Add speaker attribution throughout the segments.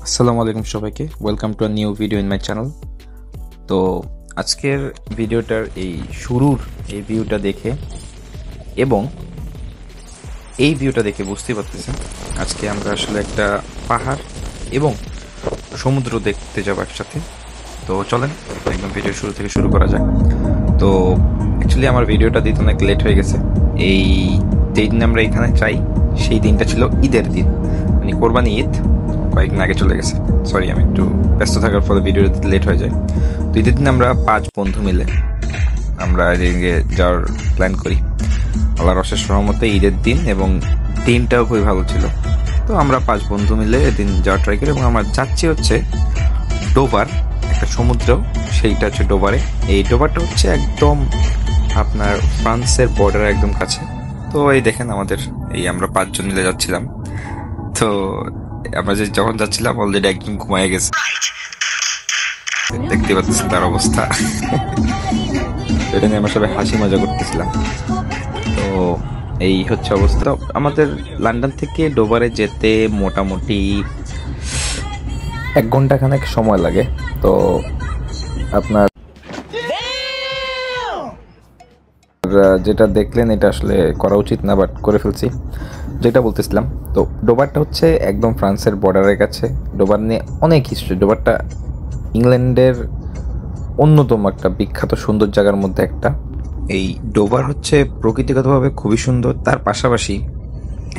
Speaker 1: আসসালামু আলাইকুম সবাইকে, welcome to a new video in my channel. তো আজকের ভিডিওটার এই শুরুর এই ভিউটা দেখে এবং এই ভিউটা দেখে বুঝতেই পারতেছেন আজকে আমরা আসলে একটা পাহাড় এবং সমুদ্র দেখতে যাবো একসাথে। তো চলেন একদম ভিডিও শুরু থেকে শুরু করা যাক। তো অ্যাকচুয়ালি আমার ভিডিওটা দিতে অনেক লেট হয়ে গেছে। এই যেই দিন আমরা এখানে চাই সেই দিনটা ছিল ঈদের দিন, মানে কোরবানি ঈদ কয়েকদিন আগে চলে গেছে। সরি, আমি একটু ব্যস্ত থাকার ফলে ভিডিও দিতে লেট হয়ে যায়। তো ঈদের দিন আমরা 5 বন্ধু মিলে আমরা এদিকে যাওয়ার প্ল্যান করি। আল্লাহর অশেষ রহমতে ঈদের দিন এবং দিনটাও খুবই ভালো ছিল। তো আমরা 5 বন্ধু মিলে এদিন যাওয়ার ট্রাই করি এবং আমরা যাচ্ছি হচ্ছে ডোবার, একটা সমুদ্র, সেইটা হচ্ছে ডোবারে। এই ডোবারটা হচ্ছে একদম আপনার ফ্রান্সের বর্ডারের একদম কাছে। তো এই দেখেন আমাদের এই আমরা 5 জন মিলে যাচ্ছিলাম। তো আমরা যখন যাচ্ছিলাম অলরেডি একদম ঘুমায় গেছে, দেখতে পাচ্ছেন তার অবস্থা। এটা নিয়ে আমরা সবাই হাসি মজা করতেছিলাম। তো এই হচ্ছে অবস্থা। আমাদের লন্ডন থেকে ডোবারে যেতে মোটামুটি 1 ঘন্টা খানেক সময় লাগে। তো আপনার যেটা দেখলেন এটা আসলে করা উচিত না, বাট করে ফেলছি। যেটা বলতেছিলাম, তো ডোবারটা হচ্ছে একদম ফ্রান্সের বর্ডারের কাছে। ডোবার নিয়ে অনেক হিস্ট্রি। ডোবারটা ইংল্যান্ডের অন্যতম একটা বিখ্যাত সুন্দর জায়গার মধ্যে একটা। এই ডোবার হচ্ছে প্রকৃতিগতভাবে খুবই সুন্দর, তার পাশাপাশি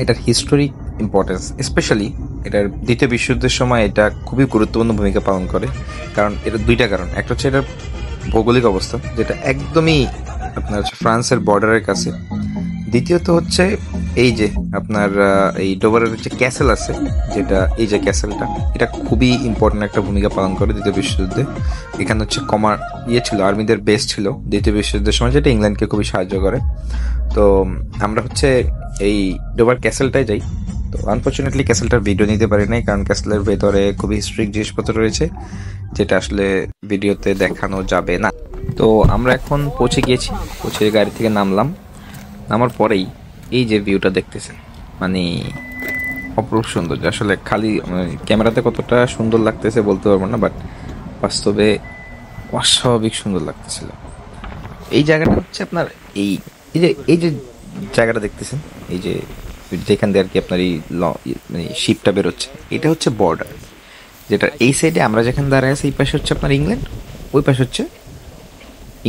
Speaker 1: এটার হিস্টোরিক ইম্পর্টেন্স, স্পেশালি এটার দ্বিতীয় বিশ্বযুদ্ধের সময় এটা খুবই গুরুত্বপূর্ণ ভূমিকা পালন করে। কারণ এটা দুইটা কারণ। একটা হচ্ছে এটার ভৌগোলিক অবস্থান, যেটা একদমই আপনার হচ্ছে ফ্রান্সের বর্ডারের কাছে। দ্বিতীয়ত হচ্ছে এই যে আপনার এই ডোবারের যে ক্যাসেল আছে, যেটা এই যে ক্যাসেলটা, এটা খুবই ইম্পর্টেন্ট একটা ভূমিকা পালন করে দ্বিতীয় বিশ্বযুদ্ধে। এখানে হচ্ছে ছিল, আর্মিদের বেস ছিল দ্বিতীয় বিশ্বযুদ্ধের সময়, যেটা ইংল্যান্ডকে খুবই সাহায্য করে। তো আমরা হচ্ছে এই ডোবার ক্যাসেলটাই যাই। তো আনফর্চুনেটলি ক্যাসেলটার ভিডিও নিতে পারি নাই, কারণ ক্যাসেলের ভেতরে খুবই হিস্ট্রিক জিনিসপত্র রয়েছে, যেটা আসলে ভিডিওতে দেখানো যাবে না। তো আমরা এখন পৌঁছে গিয়েছি, পৌঁছে গাড়ি থেকে নামার পরেই এই যে ভিউটা দেখতেছেন, মানে অপরূপ সুন্দর। আসলে খালি ক্যামেরাতে কতটা সুন্দর লাগতেছে বলতে পারবো না, বাট বাস্তবে অস্বাভাবিক সুন্দর লাগতেছিল। এই জায়গাটা হচ্ছে আপনার এই যে জায়গাটা দেখতেছেন, এই যে যেখান দিয়ে আর কি আপনার এই মানে শিপটা বেরোচ্ছে, এটা হচ্ছে বর্ডার। যেটা এই সাইডে আমরা যেখানে দাঁড়ায় আছি, এই পাশে হচ্ছে আপনার ইংল্যান্ড, ওই পাশে হচ্ছে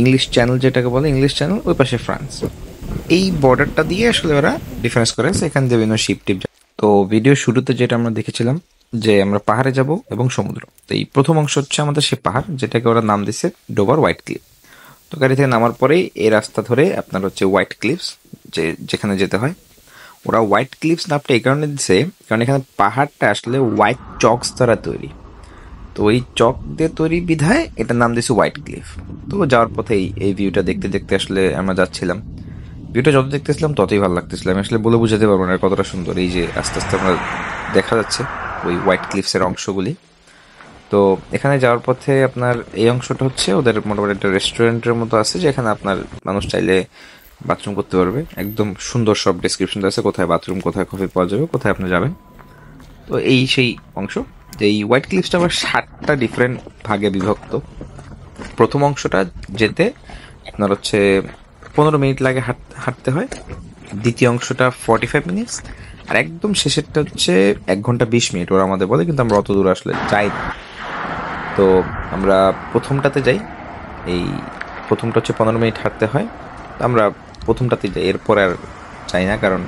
Speaker 1: ইংলিশ চ্যানেল, যেটাকে বলে ইংলিশ চ্যানেল, ওই পাশে ফ্রান্স। এই বর্ডারটা দিয়ে আসলে ওরা ডিফারেন্স করে, এখান দিয়ে বিভিন্ন শিপ টিপ। তো ভিডিও শুরুতে যেটা আমরা দেখেছিলাম যে আমরা পাহাড়ে যাব এবং সমুদ্র। তো এই প্রথম অংশ হচ্ছে আমাদের সেই পাহাড়, যেটাকে ওরা নাম দিছে ডোবার হোয়াইট ক্লিফ। তো গাড়ি থেকে নামার পরেই এই রাস্তা ধরে আপনার হচ্ছে হোয়াইট ক্লিফস, যেখানে যেতে হয়। ওরা হোয়াইট ক্লিফস নামটা এই কারণে দিছে কারণ এখানে পাহাড়টা আসলে হোয়াইট চকস দ্বারা তৈরি। তো ওই চক দিয়ে তৈরি বিধায় এটার নাম দিয়েছে হোয়াইট ক্লিফ। তো যাওয়ার পথে এই ভিউটা দেখতে দেখতে আসলে আমরা যাচ্ছিলাম। ভিউটা যত দেখতেছিলাম ততই ভালো লাগতেছিল। আমি আসলে বলে বুঝাতে পারবো না কতটা সুন্দর। এই যে আস্তে আস্তে আমরা দেখা যাচ্ছে ওই হোয়াইট ক্লিফসের অংশগুলি। তো এখানে যাওয়ার পথে আপনার এই অংশটা হচ্ছে ওদের মোটামুটি একটা রেস্টুরেন্টের মতো আছে, যেখানে আপনার মানুষ চাইলে বাথরুম করতে পারবে। একদম সুন্দর সব ডেসক্রিপশন আছে, কোথায় বাথরুম, কোথায় কফি পাওয়া যাবে, কোথায় আপনি যাবেন। তো এই সেই অংশ। যে এই হোয়াইট ক্লিফসটা আবার 7টা ডিফারেন্ট ভাগে বিভক্ত। প্রথম অংশটা যেতে আপনার হচ্ছে 15 মিনিট লাগে হাঁটতে হয়। দ্বিতীয় অংশটা 45 মিনিটস, আর একদম শেষেরটা হচ্ছে 1 ঘন্টা 20 মিনিট ওরা আমাদের বলে, কিন্তু আমরা অত দূর আসলে যাই না। তো আমরা প্রথমটাতে যাই। এই প্রথমটা হচ্ছে 15 মিনিট হাঁটতে হয়, আমরা প্রথমটাতে যাই, এরপর আর চাই না, কারণ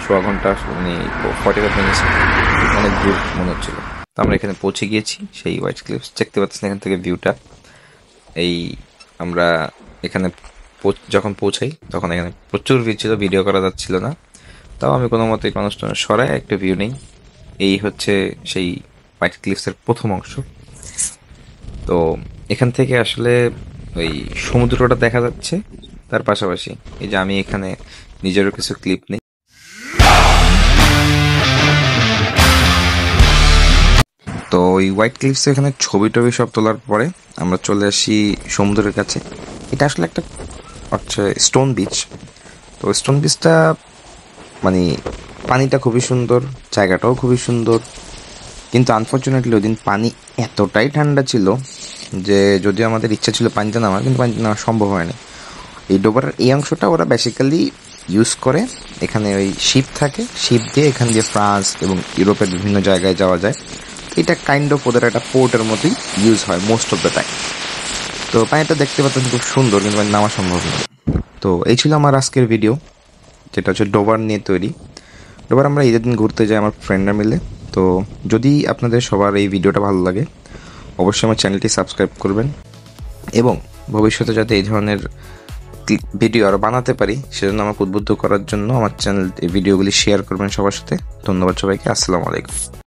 Speaker 1: 1/4 ঘন্টা মানে 45 মিনিটস অনেক দূর মনে হচ্ছিল। তো আমরা এখানে পৌঁছে গিয়েছি সেই হোয়াইট ক্লিফস, দেখতে পাচ্ছেন এখান থেকে ভিউটা। এই আমরা এখানে যখন পৌঁছাই তখন এখানে প্রচুর ভিড় ছিল, ভিডিও করা যাচ্ছিল না। তাও আমি কোনো মতেই মানুষটা সরাই একটা ভিউ নেই। এই হচ্ছে সেই হোয়াইট ক্লিফসের প্রথম অংশ। তো এখান থেকে আসলে ওই সমুদ্রটা দেখা যাচ্ছে, তার পাশাপাশি এই যে আমি এখানে নিজেরও কিছু ক্লিপ নেই। তো ওই হোয়াইট ক্লিফস এখানে ছবি টবি সব তোলার পরে আমরা চলে আসি সমুদ্রের কাছে। এটা আসলে একটা হচ্ছে স্টোন বিচ। তো স্টোন বিচটা মানে পানিটা খুবই সুন্দর, জায়গাটাও খুবই সুন্দর, কিন্তু আনফর্চুনেটলি ওই দিন পানি এতটাই ঠান্ডা ছিল যে যদিও আমাদের ইচ্ছা ছিল পানিতে নামার, কিন্তু পানিতে নামা সম্ভব হয়নি। এই ডোবার এই অংশটা ওরা বেসিক্যালি ইউজ করে, এখানে ওই শিপ থাকে, শিপ দিয়ে এখান দিয়ে ফ্রান্স এবং ইউরোপের বিভিন্ন জায়গায় যাওয়া যায়। এটা কাইন্ড অফ ওদের একটা পোর্টের মতোই ইউজ হয় মোস্ট অফ দ্য টাইম। তো পানিটা দেখতে পাচ্ছেন খুব সুন্দর, কিন্তু পানি নামা সম্ভব নয়। তো এই ছিল আমার আজকের ভিডিও, যেটা হচ্ছে ডোবার নিয়ে তৈরি। ডোবার আমরা ঈদের দিন ঘুরতে যাই আমার ফ্রেন্ডরা মিলে। তো যদি আপনাদের সবার এই ভিডিওটা ভালো লাগে, অবশ্যই আমার চ্যানেলটি সাবস্ক্রাইব করবেন, এবং ভবিষ্যতে যাতে এই ধরনের ভিডিও আরও বানাতে পারি সেজন্য আমাকে উদ্বুদ্ধ করার জন্য আমার চ্যানেল এই ভিডিওগুলি শেয়ার করবেন সবার সাথে। ধন্যবাদ সবাইকে। আসসালামু আলাইকুম।